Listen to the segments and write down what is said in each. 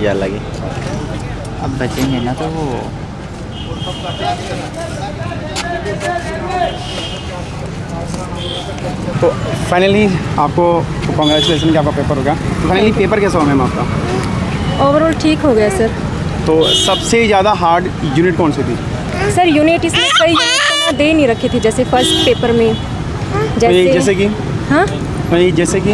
ये अलग है। अब बचेंगे ना तो वो तो फाइनली आपको कॉन्ग्रेचुलेसन कि आपका पेपर हो गया। तो फाइनली पेपर कैसा हुआ मैम आपका? ओवरऑल ठीक हो गया सर। तो सबसे ज़्यादा हार्ड यूनिट कौन सी थी? सर यूनिट इसमें कई यूनिट तो मैं दे नहीं रखी थी, जैसे फर्स्ट पेपर में जैसे कि हाँ जैसे कि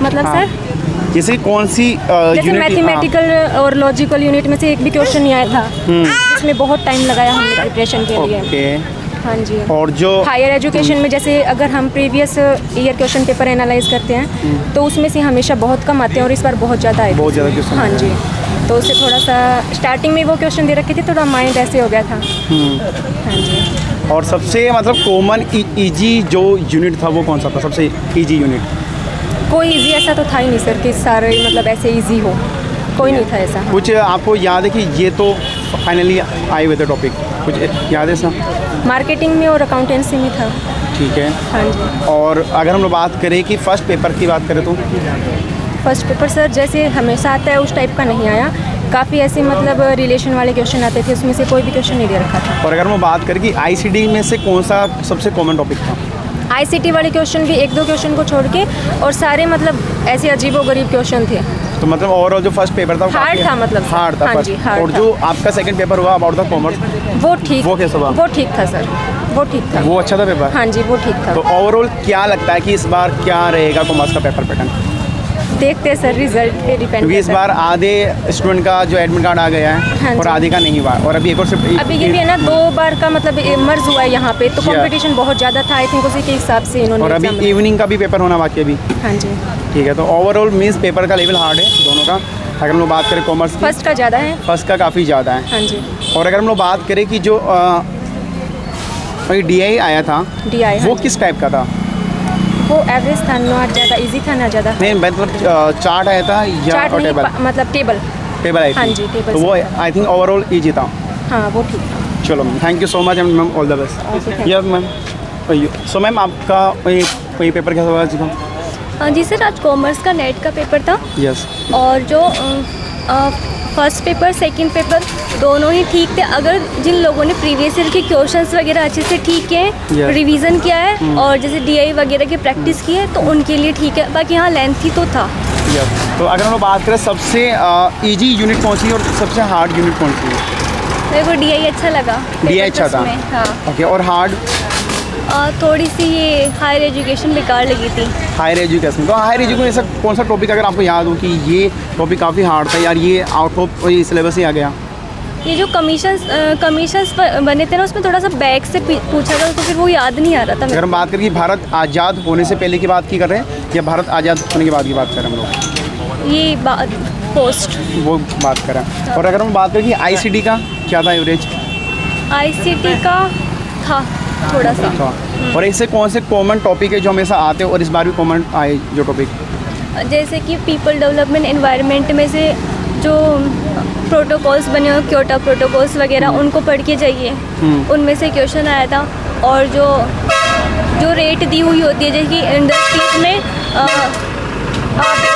मतलब हाँ। सर जैसे कौन सी जैसे मैथमेटिकल और लॉजिकल यूनिट में से एक भी क्वेश्चन नहीं आया था, जिसमें बहुत टाइम लगाया हमने प्रिपरेशन के लिए। ओके। हाँ जी। और जो हायर एजुकेशन में जैसे अगर हम previous year question paper analyse करते हैं तो उसमें से हमेशा बहुत कम आते हैं और इस बार बहुत ज़्यादा आए। बहुत ज़्यादा क्वेश्चन। हाँ जी, तो उससे थोड़ा सा स्टार्टिंग में वो क्वेश्चन दे रखे थे, थोड़ा माइंड ऐसे हो गया था। हाँ जी। और सबसे मतलब कॉमन इजी जो यूनिट था वो कौन सा था, सबसे इजी यूनिट? कोई इजी ऐसा तो था ही नहीं सर कि सारे मतलब ऐसे इजी हो, कोई नहीं था ऐसा। हाँ। कुछ आपको याद है कि ये तो फाइनली आए हुए थे टॉपिक, कुछ याद है सर? मार्केटिंग में और अकाउंटेंसी में था। ठीक है। हाँ जी। और अगर हम लोग बात करें कि फ़र्स्ट पेपर की बात करें तो फर्स्ट पेपर सर जैसे हमेशा आता है उस टाइप का नहीं आया, काफ़ी ऐसे मतलब रिलेशन वाले क्वेश्चन आते थे, उसमें से कोई भी क्वेश्चन नहीं दे रखा था। और अगर हम बात करें कि आईसीडी में से कौन सा सबसे कॉमन टॉपिक था? आईसीटी वाले क्वेश्चन भी एक दो क्वेश्चन को छोड़ के और सारे मतलब ऐसे अजीबोगरीब क्वेश्चन थे। तो मतलब ओवरऑल जो फर्स्ट पेपर था हार्ड था, मतलब हार्ड था। हाँ जी, हार्ड और था। जो आपका सेकंड पेपर हुआ अबाउट द कॉमर्स, वो कैसा हुआ? वो ठीक था सर, वो ठीक था। वो अच्छा था पेपर? हाँ जी, वो ठीक था। तो ओवरऑल क्या लगता है कि इस बार क्या रहेगा कॉमर्स का पेपर पैटर्न? देखते हैं सर, रिजल्ट पे डिपेंड। क्योंकि इस बार आधे स्टूडेंट का जो एडमिट कार्ड आ गया है हाँ और जी। आधे का नहीं हुआ, और अभी एक और अभी ये भी है ना, 2 बार का मतलब मर्ज हुआ है यहाँ पे, तो कंपटीशन बहुत ज़्यादा था। आई थिंक उसी के हिसाब से इन्होंने और अभी exam लिया। इवनिंग का भी पेपर होना बाकी है अभी। हाँ जी। ठीक है। तो ओवरऑल मीन्स पेपर का लेवल हार्ड है दोनों का। अगर हम लोग बात करें कॉमर्स की, फर्स्ट का ज़्यादा है। फर्स्ट का काफ़ी ज़्यादा है। हाँ जी। और अगर हम लोग बात करें कि जो DI आया था DI वो किस टाइप का था? वो एवरेज था, ना ज़्यादा इजी था ना ज़्यादा। नहीं मतलब चार्ट आया था या चार्ट नहीं, टेबल? मतलब टेबल। टेबल आई थी। हाँ जी, टेबल तो से वो आई थिंक ओवरऑल ईजी था। हाँ वो ठीक था। चलो ma'am, thank you so much ma'am, all the best. Okay, thank yes ma'am. So ma'am आपका वही पेपर कैसा हुआ जी? जी सर, आज कॉमर्स का नेट का पेपर था यस। और जो फर्स्ट पेपर सेकंड पेपर दोनों ही ठीक थे। अगर जिन लोगों ने प्रीवियस ईयर के क्वेश्चंस वगैरह अच्छे से ठीक किए हैं, Yes. रिवीजन किया है और जैसे DI वगैरह की प्रैक्टिस की है, तो उनके लिए ठीक है। बाकी हाँ, लेंथी तो था। यस। तो अगर हम लोग बात करें सबसे इजी यूनिट कौन सी है और सबसे हार्ड यूनिट कौन सी है? मेरे को DI अच्छा लगा। DI अच्छा था? हाँ। ओके। और हार्ड? थोड़ी सी ये हायर एजुकेशन बेकार लगी थी। Higher education. तो हायर एजुकेशन ऐसा कौन सा टॉपिक अगर आपको याद हो कि ये टॉपिक काफ़ी हार्ड था यार, ये आउट ऑफ सिलेबस ही आ गया? ये जो कमीशंस बने थे ना, उसमें थोड़ा सा बैक से पूछा था, तो फिर वो याद नहीं आ रहा था। अगर हम बात करें कि भारत आज़ाद होने से पहले की बात की कर रहे हैं या भारत आज़ाद होने के बाद की बात कर रहे हैं हम लोग? ये पोस्ट वो बात करें। और अगर हम बात करें कि ICD का क्या था एवरेज? ICT का था थोड़ा सा। और इससे कौन से कॉमन टॉपिक है जो हमेशा आते हैं और इस बार भी कॉमन आए जो टॉपिक? जैसे कि पीपल डेवलपमेंट एनवायरनमेंट में से जो प्रोटोकॉल्स बने हो, क्योटो प्रोटोकॉल्स वगैरह, उनको पढ़ के जाइए। उनमें से क्वेश्चन आया था। और जो रेट दी हुई होती है, जैसे कि इंडस्ट्रीज में आप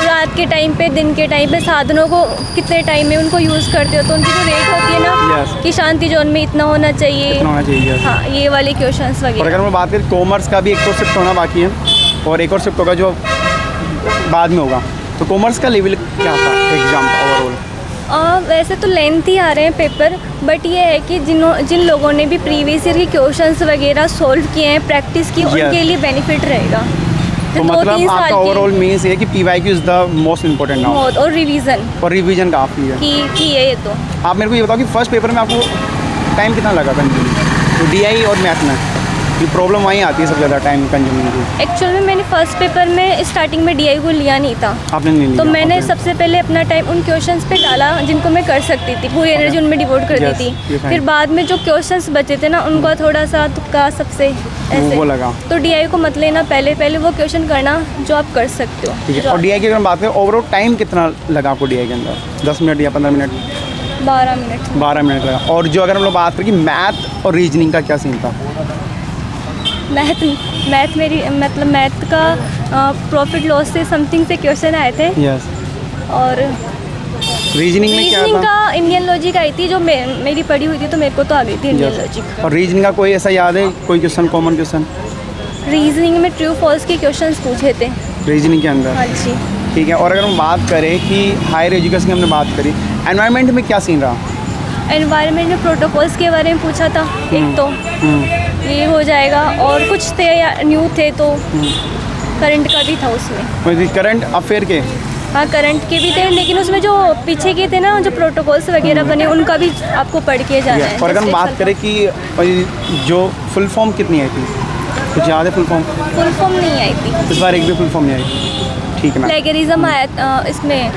रात के टाइम पे, दिन के टाइम पे साधनों को कितने टाइम में उनको यूज़ करते हो, तो उनकी जो रेट होती है ना, Yes. कि शांति जोन में इतना होना चाहिए। इतना होना चाहिए। yes. हाँ, ये वाले क्वेश्चंस और वगैरह। अगर मैं बात करें कॉमर्स का भी एक और शिफ्ट होना बाकी है और एक और शिफ्ट होगा जो बाद में होगा, तो कॉमर्स का लेवल क्या था एग्जाम का ओवरऑल? वैसे तो लेंथ ही आ रहे हैं पेपर, बट ये है कि जिन लोगों ने भी प्रीवियस ईयर के क्वेश्चंस वगैरह सॉल्व किए हैं, प्रैक्टिस की, Yes. उनके लिए बेनिफिट रहेगा। तो 2-3 मतलब साल आपका की ओवरऑल मीन्स ये कि PYQ is the most important now, बहुत, और रिवीजन और रिवीजन काफ़ी है की है ये तो। आप मेरे को ये बताओ कि फर्स्ट पेपर में आपको टाइम कितना लगा कंज्यूमिंग? तो DI और मैथ में ये प्रॉब्लम वहीं आती है सबसे ज़्यादा टाइम कंज्यूमिंग की। एक्चुअल में मैंने फर्स्ट पेपर में स्टार्टिंग में DI को लिया नहीं था, आपने नहीं लिया? तो मैंने Okay. सबसे पहले अपना टाइम उन क्वेश्चंस पे डाला जिनको मैं कर सकती थी, पूरी एनर्जी उनमें डिवोट कर दी Yes, थी। ये fine. फिर बाद में जो क्वेश्चंस बचे थे ना, उनका थोड़ा सा तुक्का सबसे ऐसे वो लगा। तो DI को मत लेना, पहले वो क्वेश्चन करना जो आप कर सकते हो। ठीक है। और DI की अगर हम बात करें ओवरऑल टाइम कितना लगा आपको DI के अंदर? 10 मिनट या 15 मिनट? 12 मिनट। 12 मिनट लगा। और जो अगर हम लोग बात करें कि मैथ और रीजनिंग का क्या सीन था? मैथ मेरी मतलब मैथ का प्रॉफिट लॉस से समथिंग से क्वेश्चन आए थे। यस। और रीजनिंग में क्या रीजनिंग था? का इंडियन लॉजिक आई थी, जो मेरी पढ़ी हुई थी तो मेरे को तो आ गई थी इंडियन Yes. लॉजिक। और रीजनिंग का कोई ऐसा याद है, कोई क्वेश्चन, कॉमन क्वेश्चन रीजनिंग में ट्रू फॉल्स के क्वेश्चंस पूछे थे। रीजनिंग के अंदर? हाँ जी। ठीक है। और अगर हम बात करें कि हायर एजुकेशन की हमने बात करी, एनवायरनमेंट में क्या सीन रहा? एनवायरनमेंट में प्रोटोकॉल्स के बारे में पूछा था एक तो ये हो जाएगा, और कुछ थे या न्यू थे तो करंट का भी था उसमें। करंट अफेयर के? हाँ करंट के भी थे, लेकिन उसमें जो पीछे के थे ना, जो प्रोटोकॉल्स वगैरह बने उनका भी आपको पढ़ के जाना है। और अगर हम बात करें कि जो फुल फॉर्म कितनी आई थी, कुछ याद है? फुल फॉर्म नहीं आई थी इस बार, एक भी फुल फॉर्म नहीं आई। ठीक है ना। प्लेगरिज्म आया इसमें,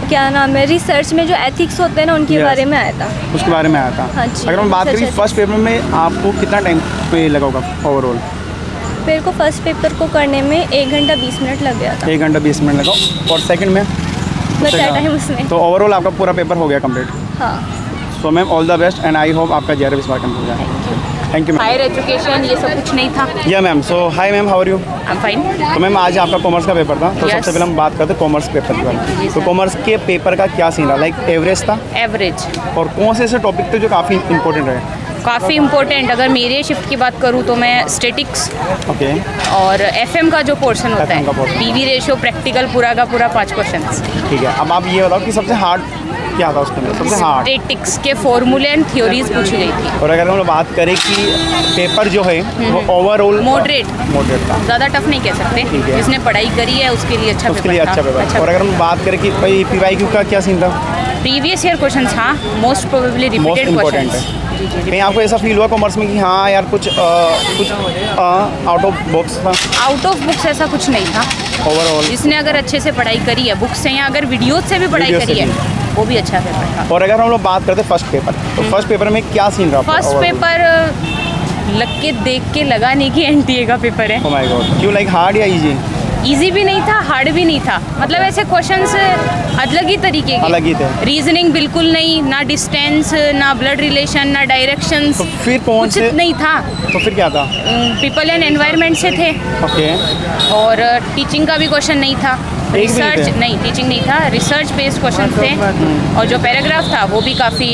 क्या नाम है, रिसर्च में जो एथिक्स होते हैं ना उनके बारे में आया था। उसके बारे में आया था। हाँ जी। अगर हम बात करें फर्स्ट पेपर में आपको कितना टाइम पे लगा होगा ओवरऑल? मेरे को फर्स्ट पेपर को करने में 1 घंटा 20 मिनट लग गया था। 1 घंटा 20 मिनट लगा। और सेकंड में बचा टाइम उसमें। तो ओवरऑल आपका पूरा पेपर हो गया कंप्लीट। हाँ। So ma'am all the best and I hope आपका JRF इस बार कंप्लीट हो जाए। Thank you ma'am. Higher education ये सब कुछ नहीं था। या ma'am. So hi ma'am, how are you? I am fine. तो मैम आज आपका कॉमर्स का पेपर था, तो Yes. सबसे पहले हम बात करते हैं कॉमर्स पेपर के बारे में। तो कॉमर्स के पेपर का क्या सीन रहा? लाइक एवरेज था? एवरेज। और कौन से ऐसे टॉपिक थे जो काफ़ी इंपॉर्टेंट रहे? काफ़ी इंपॉर्टेंट, अगर मेरे शिफ्ट की बात करूँ तो मैं स्टेटिक्स ओके। और FM का जो पोर्शन होता FM का है, portion। PV रेशियो, प्रैक्टिकल पूरा का पूरा 5 क्वेश्चन। ठीक है। अब आप ये बताओ कि सबसे हार्ड क्या था उसके अंदर, सबसे हार्ड? स्टेटिक्स के फॉर्मूले एंड थ्योरीज पूछी गई थी। और अगर हम लोग बात करें कि पेपर जो है वो ओवरऑल मॉडरेट था, ज़्यादा टफ नहीं कह सकते। ठीक है। जिसने पढ़ाई करी है उसके लिए अच्छा उसके लिए पेपर अच्छा था। पेपर। और अगर हम बात करें कि भाई PYQ का क्या सीन था? प्रीवियस ईयर क्वेश्चन, हाँ, most probably most repeated important question. है। कहीं आपको ऐसा फील हुआ कॉमर्स में कि हाँ यार कुछ आउट ऑफ बॉक्स था? आउट ऑफ बुक्स ऐसा कुछ नहीं था। ओवरऑल जिसने अगर अच्छे से पढ़ाई करी है बुक्स से या अगर वीडियो से भी पढ़ाई वीडियो से करी है भी। वो भी अच्छा पेपर था। और अगर हम लोग बात करते हैं फर्स्ट पेपर, तो फर्स्ट पेपर में क्या सीन रहा? फर्स्ट पेपर लग के देख के लगा नहीं कि NTA का पेपर है। Oh my God. क्यों, लाइक हार्ड या इजी? इजी भी नहीं था, हार्ड भी नहीं था, मतलब ऐसे क्वेश्चंस अलग ही तरीके के। अलग ही थे। रीजनिंग बिल्कुल नहीं, ना डिस्टेंस, ना ब्लड रिलेशन, ना डायरेक्शंस, तो फिर कौन कुछ से? नहीं था। तो फिर क्या था? पीपल एंड एनवायरनमेंट से थे। ओके। और टीचिंग का भी क्वेश्चन नहीं था। भी नहीं रिसर्च थे? नहीं, टीचिंग नहीं था, रिसर्च बेस्ड क्वेश्चन थे। और जो पैराग्राफ था वो भी काफ़ी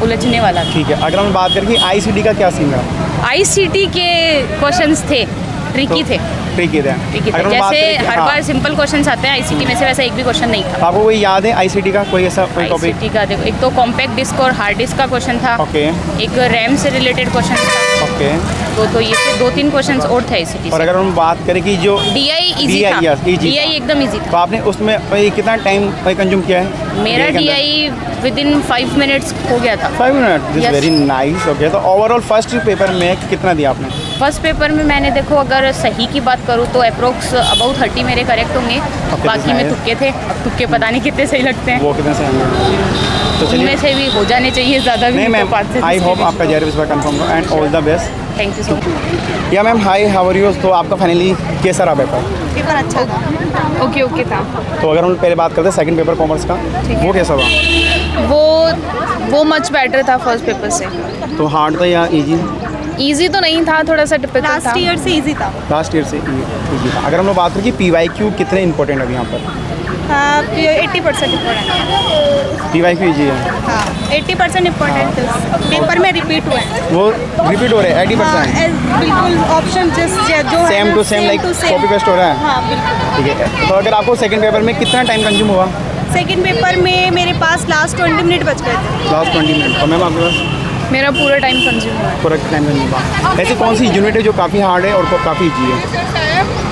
उलझने वाला था। ठीक है। अगर हम बात करें कि ICT का क्या सीन रहा? ICT के क्वेश्चंस थे, ट्रिकी थे। ट्रिकी थे। ट्रिकी थे, अगर हम बात जैसे करें कि हर हाँ, बार सिंपल क्वेश्चंस आते हैं ICT में से, वैसा एक भी क्वेश्चन नहीं था। आपको कोई याद है ICT का कोई ऐसा कोई टॉपिक? ICT का देखो, एक तो कॉम्पैक्ट डिस्क और हार्ड डिस्क का क्वेश्चन था। ओके। एक रैम से रिलेटेड क्वेश्चन था। ओके। तो ये से 2-3 क्वेश्चंस और थे ICT और से। अगर हम बात करें कि जो DI इजी DI, था। yes, easy DI था। एकदम इजी तो था। आपने उसमें भाई कितना टाइम कंज्यूम किया है? मेरा DI के अंदर? DI विदिन 5 मिनट्स हो गया था। 5 minute? This Yes. Very nice. Okay. तो ओवरऑल फर्स्ट पेपर में कितना दिया आपने? फर्स्ट पेपर में मैंने देखो, अगर सही की बात करूँ तो अप्रोक्स अबाउट 30 मेरे करेक्ट होंगे। बाकी में nice. तुक्के थे। अब तुक्के पता नहीं कितने सही लगते हैं। वो कितने से आएंगे? तो उनमें चलिए। से भी हो जाने चाहिए, ज़्यादा भी नहीं मैम, तो 5 से आई 10 होप के आपका JRF इस बार कंफर्म हो and all the best. Thank you so much. या ma'am hi, how are you? तो आपका फाइनली कैसा रहा पेपर? पेपर अच्छा था, ओके था। तो अगर हम पहले बात करते हैं सेकंड पेपर कॉमर्स का, वो कैसा हुआ? वो मच बेटर था फर्स्ट पेपर से। तो हार्ड था या इजी? इजी तो नहीं था, थोड़ा सा टिपिकल था। लास्ट ईयर से इजी था। लास्ट ईयर से इजी था। अगर हम लोग बात करें कि PYQ कितने इंपॉर्टेंट है अभी यहाँ पर? 80% इम्पोर्टेंट। PYQ इजी है? हाँ 80% इम्पोर्टेंट पेपर में रिपीट हुआ है। वो रिपीट हो रहे हैं 80%? बिल्कुल ऑप्शन जो है same to same, like copy paste हो रहा है? हाँ बिल्कुल। ठीक है। तो अगर आपको सेकंड पेपर में कितना टाइम कंज्यूम हुआ? सेकंड पेपर में मेरे पास लास्ट 20 मिनट बच गए थे। Last 20 minute. और मैम आपके पास? मेरा पूरा टाइम कंज्यूम हुआ। पूरा टाइम कंज्यूम हुआ। ऐसी कौन सी यूनिट है जो काफ़ी हार्ड है और काफ़ी ईजी है?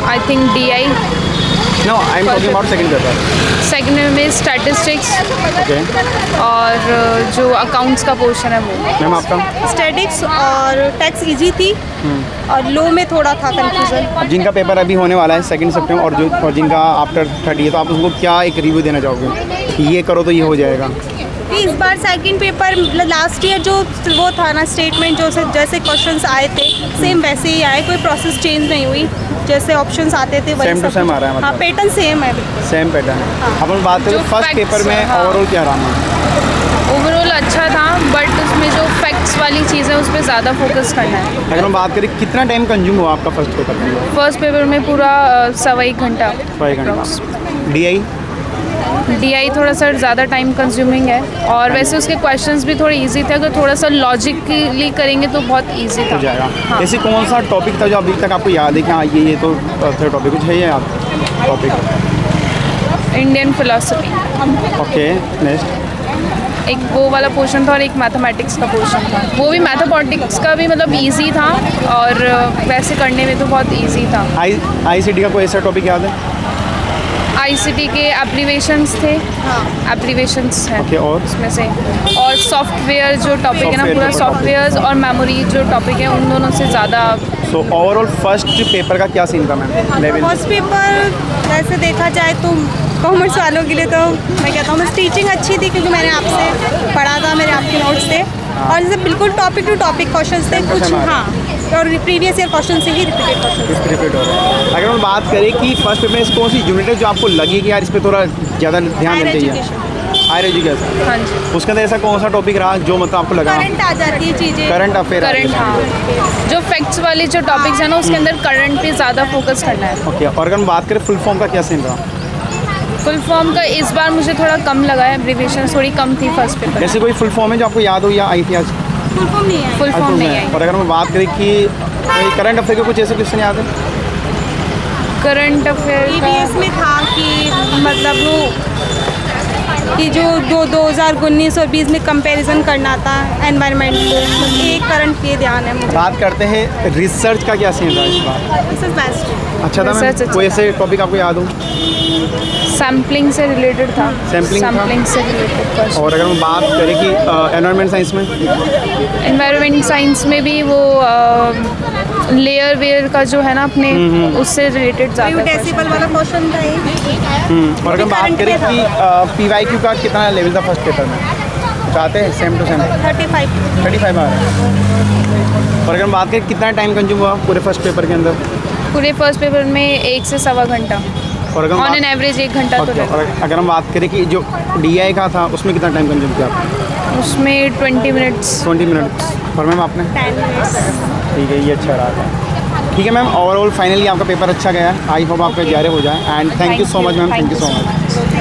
I think DI। No, I am talking about second paper. Second में स्टैटिस्टिक्स ओके। और जो अकाउंट्स का पोर्शन है वो। मैम आपका? स्टैटिक्स और टैक्स इजी थी और लो में थोड़ा था कंफ्यूजन। जिनका पेपर अभी होने वाला है 2 सितंबर और जिनका आफ्टर 30 है, तो आप उनको क्या एक रिव्यू देना चाहोगे कि ये करो तो ये हो जाएगा? इस बार सेकंड पेपर लास्ट ईयर जो वो था ना स्टेटमेंट, जो जैसे क्वेश्चंस आए थे सेम वैसे ही आए, कोई प्रोसेस चेंज नहीं हुई, जैसे ऑप्शंस आते थे वही सेम टू सेम आ रहा है हाँ मतलब? पैटर्न सेम है बिल्कुल। सेम पैटर्न है। अब हम बात करें फर्स्ट पेपर में हाँ। ओवरऑल क्या रहा? ओवरऑल अच्छा था, बट उसमें जो फैक्ट्स वाली चीज़ें उस पर ज़्यादा फोकस करना है। अगर हम बात करें कितना टाइम कंज्यूम हुआ आपका फर्स्ट पेपर में? फर्स्ट पेपर में पूरा 1.25 घंटा। 5 घंटा। DI थोड़ा सा ज़्यादा टाइम कंज्यूमिंग है, और वैसे उसके क्वेश्चंस भी थोड़े इजी थे। अगर थोड़ा सा लॉजिकली करेंगे तो बहुत इजी था। हो जाएगा। हाँ। ऐसे कौन सा टॉपिक था जो अभी तक आपको याद है कि हाँ ये तो थर्ड टॉपिक कुछ है याद topic? Indian philosophy, okay, next. एक वो वाला पोर्शन था और एक मैथमेटिक्स का पोर्शन था। वो भी मैथमेटिक्स का भी मतलब इजी था, और वैसे करने में तो बहुत इजी था। ICT का कोई ऐसा टॉपिक याद है? ICT के एप्लीकेशंस थे। एप्लीकेशंस है ओके, और उसमें से, और सॉफ्टवेयर जो टॉपिक है ना, Software पूरा का सॉफ्टवेयर्स और मेमोरी जो टॉपिक है, उन दोनों से ज़्यादा। सो ओवरऑल फर्स्ट पेपर का क्या सीन था मैम लेवल? फर्स्ट पेपर वैसे देखा जाए तो कॉमर्स वालों के लिए तो मैं कहता हूँ बस टीचिंग अच्छी थी, क्योंकि मैंने आपसे पढ़ा था, मेरे आपके नोट्स थे, और जैसे बिल्कुल टॉपिक टू टॉपिक क्वेश्चन थे कुछ। हाँ, और प्रीवियस ईयर क्वेश्चन से ही रिपीटेड क्वेश्चन। रिपीट हो रहा है। अगर हम बात करें कि फर्स्ट पेपर में कौन सी यूनिट है जो आपको लगी कि यार इस पर थोड़ा ज़्यादा ध्यान देना चाहिए? Higher education. हाँ जी। उसके अंदर ऐसा कौन सा टॉपिक रहा जो मतलब आपको लगा? करंट आ जाती है चीज़ें, करंट अफेयर। करंट, हाँ, जो फैक्ट्स वाले जो टॉपिक्स हैं ना, उसके अंदर करंट पे ज़्यादा फोकस करना है। ओके, और अगर हम बात करें फुल फॉर्म का क्या सीन रहा? फुल फॉर्म का इस बार मुझे थोड़ा कम लगा है, एब्रीविएशन थोड़ी कम थी फर्स्ट पेपर। ऐसी कोई फुल फॉर्म है जो आपको याद हो या आई थी आज? फुल फॉर्म नहीं है। फुल फॉर्म नहीं आई। और अगर हम बात करें कि करंट अफेयर के कुछ ऐसे क्वेश्चन याद है? करंट अफेयर EVS में था कि मतलब वो कि जो 2019 और 20 में कंपैरिजन करना था एनवायरनमेंट को, एक करंट पे ध्यान है मुझे। बात करते हैं रिसर्च का क्या सीन रहा इस बार? This is best. अच्छा था मैम? Research अच्छा कोई ऐसे टॉपिक आपको याद हो? सैम्पलिंग से रिलेटेड था। Sampling था? सैम्पलिंग से रिलेटेड क्वेश्चन। और अगर हम बात करें कि एनवायरनमेंट साइंस में? एनवायरनमेंट साइंस में भी वो लेयर वेयर का जो है ना अपने, उससे रिलेटेड ज़्यादा डेसिबल वाला क्वेश्चन था ये। और अगर हम बात current करें पे था। कि PYQ का कितना लेवल था फर्स्ट पेपर में? चाहते हैं सेम टू सेम? 35 आ रहा है। और अगर हम बात करें कितना टाइम कंज्यूम हुआ पूरे फर्स्ट पेपर के अंदर? पूरे फर्स्ट पेपर में 1 से सवा घंटा, और अगर हम ऑन बात- एन एवरेज 1 घंटा तो ओके, लगा। और अगर हम बात करें कि जो DI का था उसमें कितना टाइम कंज्यूम किया आपने? उसमें 20 मिनट्स। 20 मिनट्स। और मैम आपने? 10 मिनट्स। ठीक है, ये अच्छा रहा था। ठीक है मैम, ओवरऑल फाइनली आपका पेपर अच्छा गया। आई होप आपका क्लियर हो जाए, and thank you so much ma'am, thank you so much.